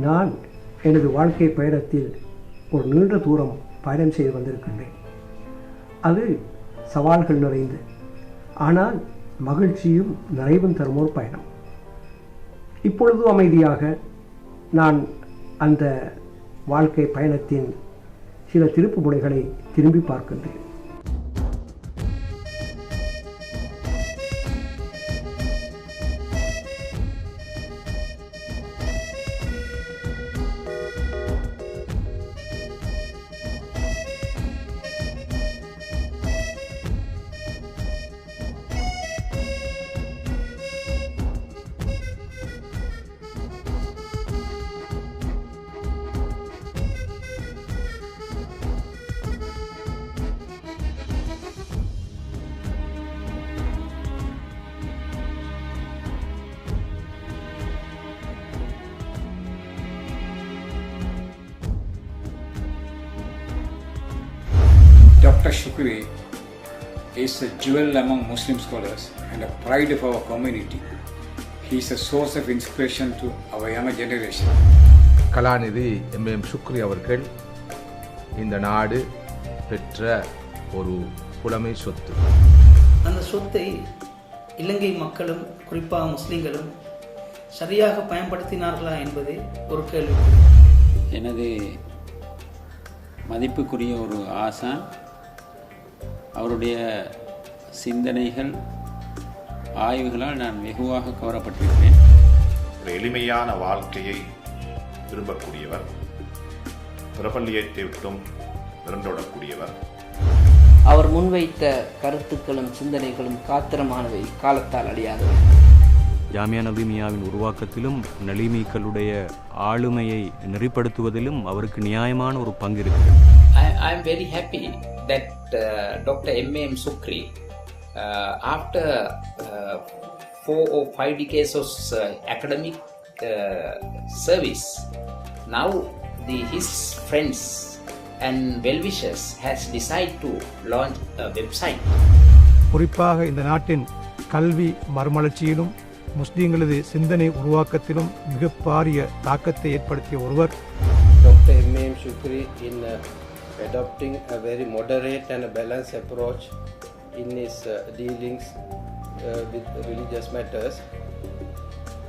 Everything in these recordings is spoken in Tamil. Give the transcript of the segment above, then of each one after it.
நான் எனது வாழ்க்கை பயணத்தில் ஒரு நீண்ட தூரம் பயணம் செய்து வந்திருக்கின்றேன். அது சவால்கள் நிறைந்து, ஆனால் மகிழ்ச்சியும் நிறைவும் தரும் ஒரு பயணம். இப்பொழுது அமைதியாக நான் அந்த வாழ்க்கை பயணத்தின் சில திருப்பு முனைகளை திரும்பி பார்க்கின்றேன். Dr. Shukri is a jewel among Muslim scholars and a pride of our community. He is a source of inspiration to our younger generation. கலாநிதி MM சுக்ரி அவர்கள் இந்த நாடு பெற்ற ஒரு புலமை சொத்து. அந்த சொத்தை இலங்கை மக்களும் குறிப்பாக முஸ்லிம்களும் சரியாக பயன்படுத்தினார்களா என்பதே ஒரு கேள்வி. எனது மதிப்புக்குரிய ஒரு ஆசான், அவருடைய சிந்தனைகள் ஆய்வுகளால் நான் வெகுவாக கவரப்பட்டிருக்கிறேன். ஒரு எளிமையான வாழ்க்கையை விரும்பக்கூடியவர், பிரபல்யத்தை விட்டும் விரண்டோடக்கூடியவர். அவர் முன்வைத்த கருத்துக்களும் சிந்தனைகளும் காத்திரமானவை, காலத்தால் அழியாதவை. ஜாமியா நலீமியாவின் உருவாக்கத்திலும் நலீமிக்களுடைய ஆளுமையை நெறிப்படுத்துவதிலும் அவருக்கு நியாயமான ஒரு பங்கு இருக்கிறது. I am very happy that Dr. M.M. Sukri, after 4 or 5 decades of academic service, now his friends and well-wishers has decided to launch a website. குறிப்பாக இந்த நாட்டின் கல்வி மறுமலர்ச்சியிலும் முஸ்லிம்களது சிந்தனை உருவாக்கத்திலும் மிக பாரிய தாக்கத்தை ஏற்படுத்திய ஒருவர். Dr. M.M. Shukri in adopting a very moderate and a balanced approach in his dealings with religious matters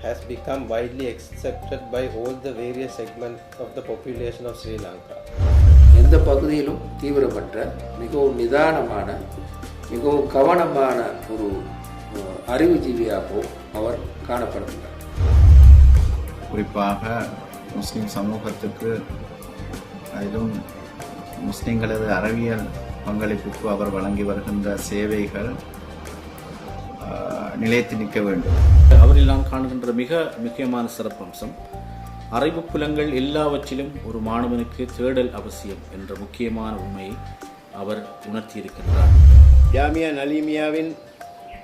has become widely accepted by all the various segments of the population of Sri Lanka. எந்த பகுதியிலும் தீவிரமற்ற, மிகவும் நிதானமான, மிகவும் கவனமான ஒரு அறிவுஜீவியாகவும் அவர் காணப்படுகிறார். குறிப்பாக முஸ்லிம் சமூகத்துக்கு, அதிலும் முஸ்லிம்களது அறிவியல் பங்களிப்புக்கு அவர் வழங்கி வருகின்ற சேவைகள் நிலைத்து நிற்க வேண்டும். அவரில் நாம் காணுகின்ற மிக முக்கியமான சிறப்பம்சம், அறிவு புலங்கள் எல்லாவற்றிலும் ஒரு மாணவனுக்கு தேடல் அவசியம் என்ற முக்கியமான உண்மையை அவர் உணர்த்தியிருக்கின்றார். ஜாமியா நலீமியாவின்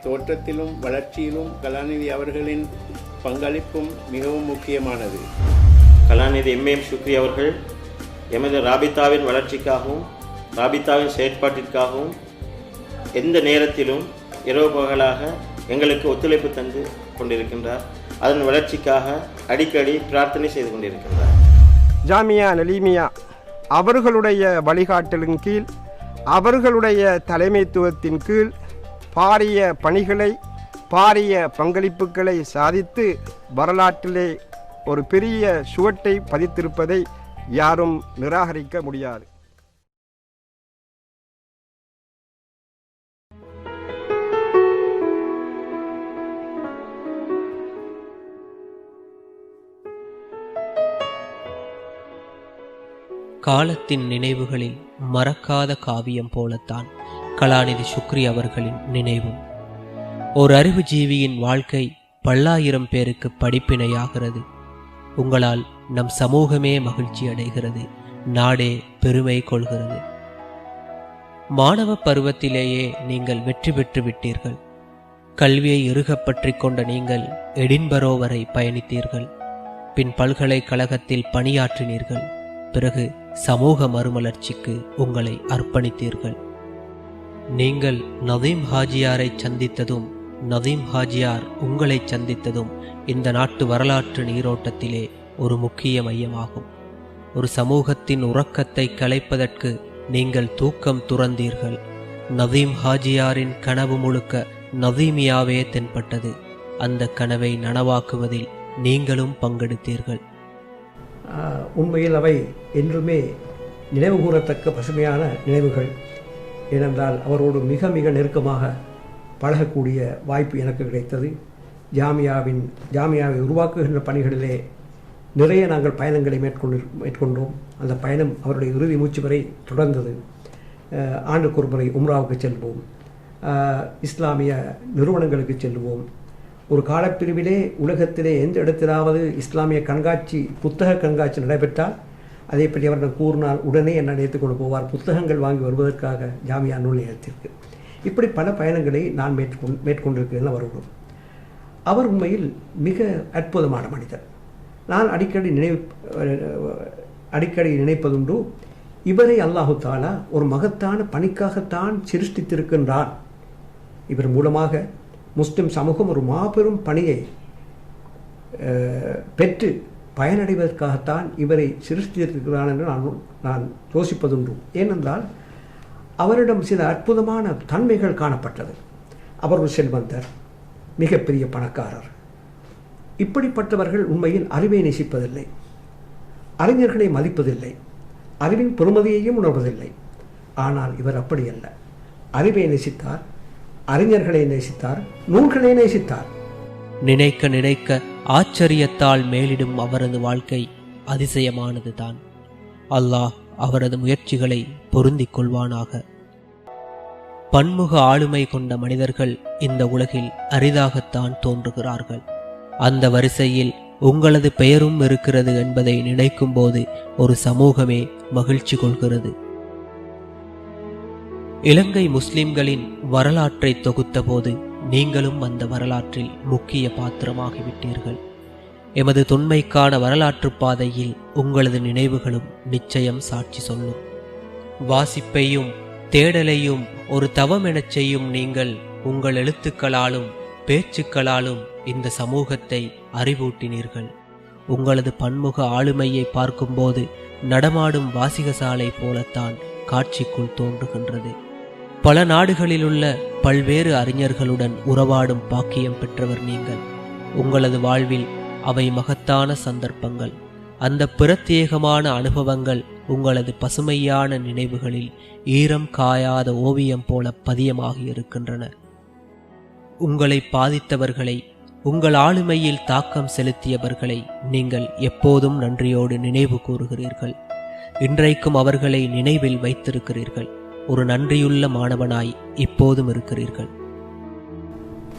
தோற்றத்திலும் வளர்ச்சியிலும் கலாநிதி அவர்களின் பங்களிப்பும் மிகவும் முக்கியமானது. கலாநிதி M.M. சுக்ரி அவர்கள் எமது ராபித்தாவின் வளர்ச்சிக்காகவும் ராபித்தாவின் செயற்பாட்டிற்காகவும் எந்த நேரத்திலும் இரவு பகலாக எங்களுக்கு ஒத்துழைப்பு தந்து கொண்டிருக்கின்றார். அதன் வளர்ச்சிக்காக அடிக்கடி பிரார்த்தனை செய்து கொண்டிருக்கின்றார். ஜாமியா நலீமியா அவர்களுடைய வழிகாட்டலின் கீழ், அவர்களுடைய தலைமைத்துவத்தின் கீழ் பாரிய பணிகளை, பாரிய பங்களிப்புகளை சாதித்து வரலாற்றிலே ஒரு பெரிய சுவட்டை பதித்திருப்பதை யாரும் நிராகரிக்க முடியாது. காலத்தின் நினைவுகளில் மறக்காத காவியம் போலத்தான் கலாநிதி சுக்ரி அவர்களின் நினைவும். ஒரு அறிவுஜீவியின் வாழ்க்கை பல்லாயிரம் பேருக்கு படிப்பினையாகிறது. உங்களால் நம் சமூகமே மகிழ்ச்சி அடைகிறது, நாடே பெருமை கொள்கிறது. மாணவ பருவத்திலேயே நீங்கள் வெற்றி பெற்று விட்டீர்கள். கல்வியை இறுகப் பற்றி கொண்ட நீங்கள் எடின்பரோ வரை பயணித்தீர்கள். பின் பல்கலைக்கழகத்தில் பணியாற்றினீர்கள். பிறகு சமூக மறுமலர்ச்சிக்கு உங்களை அர்ப்பணித்தீர்கள். நீங்கள் நதீம் ஹாஜியாரை சந்தித்ததும், நதீம் ஹாஜியார் உங்களை சந்தித்ததும் இந்த நாட்டு வரலாற்று நீரோட்டத்திலே ஒரு முக்கிய மையமாகும். ஒரு சமூகத்தின் உறக்கத்தை கலைப்பதற்கு நீங்கள் தூக்கம் துறந்தீர்கள். நதீம் ஹாஜியாரின் கனவு முழுக்க நதீமியாவே தென்பட்டது. அந்த கனவை நனவாக்குவதில் நீங்களும் பங்கெடுத்தீர்கள். உண்மையில் அவை என்றுமே நினைவு கூறத்தக்க பசுமையான நினைவுகள். ஏனென்றால் அவரோடு மிக மிக நெருக்கமாக பழகக்கூடிய வாய்ப்பு எனக்கு கிடைத்தது. ஜாமியாவை உருவாக்குகின்ற பணிகளிலே நிறைய நாங்கள் பயணங்களை மேற்கொண்டோம். அந்த பயணம் அவருடைய இறுதி மூச்சு வரை தொடர்ந்தது. ஆண்டுக்கு ஒரு முறை உம்ராவுக்கு செல்வோம், இஸ்லாமிய நிறுவனங்களுக்கு செல்வோம். ஒரு காலப்பிரிவிலே உலகத்திலே எந்த இடத்திலாவது இஸ்லாமிய கண்காட்சி, புத்தக கண்காட்சி நடைபெற்றால் அதை பற்றி அவரிடம் கூறினால் உடனே என்ன நினைத்துக் கொண்டு போவார், புத்தகங்கள் வாங்கி வருவதற்காக ஜாமியா நூல் நிலையத்திற்கு. இப்படி பல பயணங்களை நான் மேற்கொண்டிருக்கிறேன் அவரோடு. அவர் உண்மையில் மிக அற்புதமான மனிதர். நான் அடிக்கடி நினைப்பதுண்டு, இவரை அல்லாஹு தாலா ஒரு மகத்தான பணிக்காகத்தான் சிருஷ்டித்திருக்கின்றான். இவர் மூலமாக முஸ்லிம் சமூகம் ஒரு மாபெரும் பணியை பெற்று பயனடைவதற்காகத்தான் இவரை சிருஷ்டித்திருக்கிறான் என்று நான் யோசிப்பதுண்டு. ஏனென்றால் அவரிடம் சில அற்புதமான தன்மைகள் காணப்பட்டது. அவர் ஒரு செல்வந்தர், மிகப்பெரிய பணக்காரர். இப்படிப்பட்டவர்கள் உண்மையில் அறிவை நேசிப்பதில்லை, அறிஞர்களை மதிப்பதில்லை, அறிவின் பெருமதியையும் உணர்வதில்லை. ஆனால் இவர் அப்படி அல்ல. அறிவை நேசித்தார், அறிஞர்களை நேசித்தார், நூல்களை நேசித்தார். நினைக்க நினைக்க ஆச்சரியத்தால் மேலிடும் அவரது வாழ்க்கை அதிசயமானதுதான். அல்லாஹ் அவரது முயற்சிகளை பொருந்திக் கொள்வானாக. பன்முக ஆளுமை கொண்ட மனிதர்கள் இந்த உலகில் அரிதாகத்தான் தோன்றுகிறார்கள். அந்த வரிசையில் உங்களது பெயரும் இருக்கிறது என்பதை நினைக்கும் போது ஒரு சமூகமே மகிழ்ச்சி கொள்கிறது. இலங்கை முஸ்லிம்களின் வரலாற்றை தொகுத்த போது நீங்களும் அந்த வரலாற்றில் முக்கிய பாத்திரமாகிவிட்டீர்கள். எமது தொன்மைக்கான வரலாற்று பாதையில் உங்களது நினைவுகளும் நிச்சயம் சாட்சி சொல்லும். வாசிப்பையும் தேடலையும் ஒரு தவம் எனச் செய்யும் நீங்கள் உங்கள் எழுத்துக்களாலும் பேச்சுக்களாலும் இந்த சமூகத்தை அறிவூட்டினீர்கள். உங்களது பன்முக ஆளுமையை பார்க்கும்போது நடமாடும் வாசிகசாலை போலத்தான் காட்சிக்குள் தோன்றுகின்றது. பல நாடுகளிலுள்ள பல்வேறு அறிஞர்களுடன் உறவாடும் பாக்கியம் பெற்றவர் நீங்கள். உங்களது வாழ்வில் அவை மகத்தான சந்தர்ப்பங்கள். அந்த பிரத்யேகமான அனுபவங்கள் உங்களது பசுமையான நினைவுகளில் ஈரம் காயாத ஓவியம் போல பதியமாகி இருக்கின்றன. உங்களை பாதித்தவர்களை, உங்கள் ஆளுமையில் தாக்கம் செலுத்தியவர்களை நீங்கள் எப்போதும் நன்றியோடு நினைவு கூறுகிறீர்கள். இன்றைக்கும் அவர்களை நினைவில் வைத்திருக்கிறீர்கள். ஒரு நன்றியுள்ள மாணவனாய் இப்போதும் இருக்கிறீர்கள்.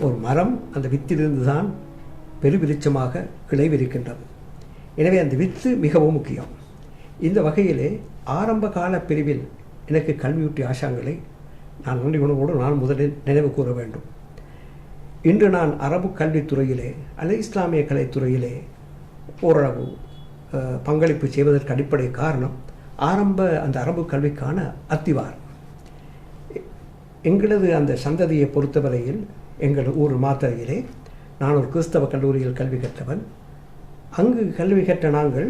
ஒரு மரம் அந்த வித்திலிருந்துதான் பெருவிருச்சமாக கிளைவிருக்கின்றது. எனவே அந்த வித்து மிகவும் முக்கியம். இந்த வகையிலே ஆரம்ப கால பிரிவில் எனக்கு கல்வியூட்டிய ஆசான்களை நான் நன்றி உணர்வோடு நான் முதலில் நினைவு கூற வேண்டும். இன்று நான் அரபு கல்வித்துறையிலே அல்லது இஸ்லாமிய கலைத்துறையிலே ஓரளவு பங்களிப்பு செய்வதற்கு அடிப்படை காரணம் அந்த அரபு கல்விக்கான அத்திவாரம். எங்களது அந்த சந்ததியை பொறுத்தவரையில் எங்கள் ஊர் மாத்தறையிலே நான் ஒரு கிறிஸ்தவ கல்லூரியில் கல்வி கற்றவன். அங்கு கல்வி கற்ற நாங்கள்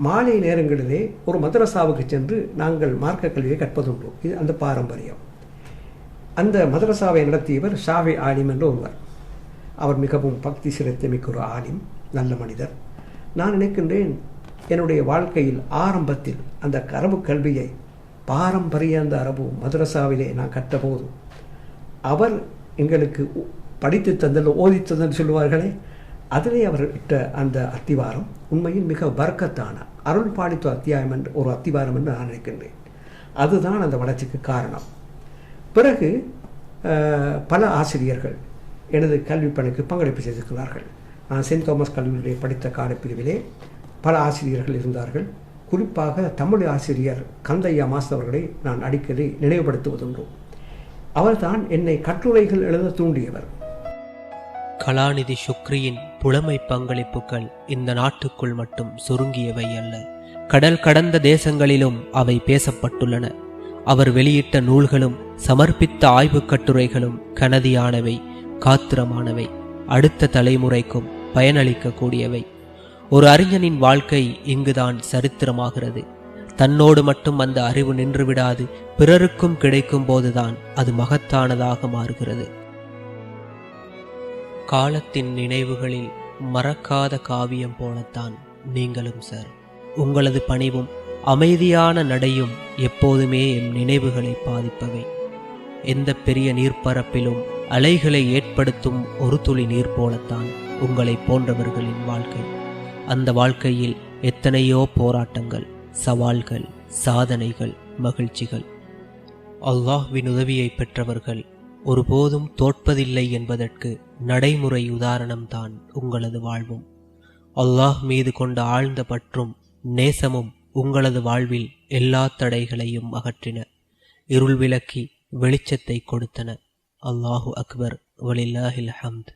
மாலை நேரங்களிலே ஒரு மதரசாவுக்கு சென்று நாங்கள் மார்க்க கல்வியை கற்பதுண்டு. இது அந்த பாரம்பரியம். அந்த மதரசாவை நடத்தியவர் ஷாஃபி ஆலிம் என்ற ஒருவர். அவர் மிகவும் பக்தி சிரத்தை மிக்க ஒரு ஆலிம், நல்ல மனிதர். நான் நினைக்கின்றேன், என்னுடைய வாழ்க்கையில் ஆரம்பத்தில் அந்த அரபு கல்வியை பாரம்பரிய அந்த அரபு மதரசாவிலே நான் கற்றபோது அவர் எங்களுக்கு படித்து தந்தல் ஓதி தந்தல் சொல்லுவார்களே, அதிலே அவர் இட்ட அந்த அத்திவாரம் உண்மையில் மிக வர்க்கத்தான அருள் பாலித்த அத்தியாயம் என்று ஒரு அத்திவாரம் என்று நான் நினைக்கின்றேன். அதுதான் அந்த வளர்ச்சிக்கு காரணம். பிறகு பல ஆசிரியர்கள் எனது கல்வி பணிக்கு பங்களிப்பு செய்திருக்கிறார்கள். நான் செயின்ட் தாமஸ் கல்லூரியிலே படித்த காலப்பிரிவிலே பல ஆசிரியர்கள் இருந்தார்கள். குறிப்பாக தமிழ் ஆசிரியர் கந்தையா மாஸ்டர் அவர்களை நான் அடிக்கடி நினைவுபடுத்துவதுண்டு. அவர்தான் என்னை கட்டுரைகள் எழுத தூண்டியவர். கலாநிதி சுக்ரியின் புலமை பங்களிப்புகள் இந்த நாட்டுக்குள் மட்டும் சுருங்கியவை அல்ல, கடல் கடந்த தேசங்களிலும் அவை பேசப்பட்டுள்ளன. அவர் வெளியிட்ட நூல்களும் சமர்ப்பித்த ஆய்வுக் கட்டுரைகளும் கனதியானவை, காத்திரமானவை, அடுத்த தலைமுறைக்கும் பயனளிக்கக்கூடியவை. ஒரு அறிஞனின் வாழ்க்கை இங்குதான் சரித்திரமாகிறது. தன்னோடு மட்டும் அந்த அறிவு நின்றுவிடாது, பிறருக்கும் கிடைக்கும் போதுதான் அது மகத்தானதாக மாறுகிறது. காலத்தின் நினைவுகளில் மறக்காத காவியம் போலத்தான் நீங்களும் சார். உங்களது பணிவும் அமைதியான நடையும் எப்போதுமே எம் நினைவுகளை பாதிப்பவை. எந்த பெரிய நீர்ப்பரப்பிலும் அலைகளை ஏற்படுத்தும் ஒரு துளி நீர் போலத்தான் உங்களை போன்றவர்களின் வாழ்க்கை. அந்த வாழ்க்கையில் எத்தனையோ போராட்டங்கள், சவால்கள், சாதனைகள், மகிழ்ச்சிகள். அல்லாஹ்வின் உதவியை பெற்றவர்கள் ஒருபோதும் தோற்பதில்லை என்பதற்கு நடைமுறை உதாரணம்தான் உங்களது வாழ்வும். அல்லாஹ் மீது கொண்ட ஆழ்ந்த பற்றும் நேசமும் உங்களது வாழ்வில் எல்லா தடைகளையும் அகற்றின, இருள் விலக்கி வெளிச்சத்தை கொடுத்தன. அல்லாஹு அக்பர், வலில்லாஹில் ஹம்த்.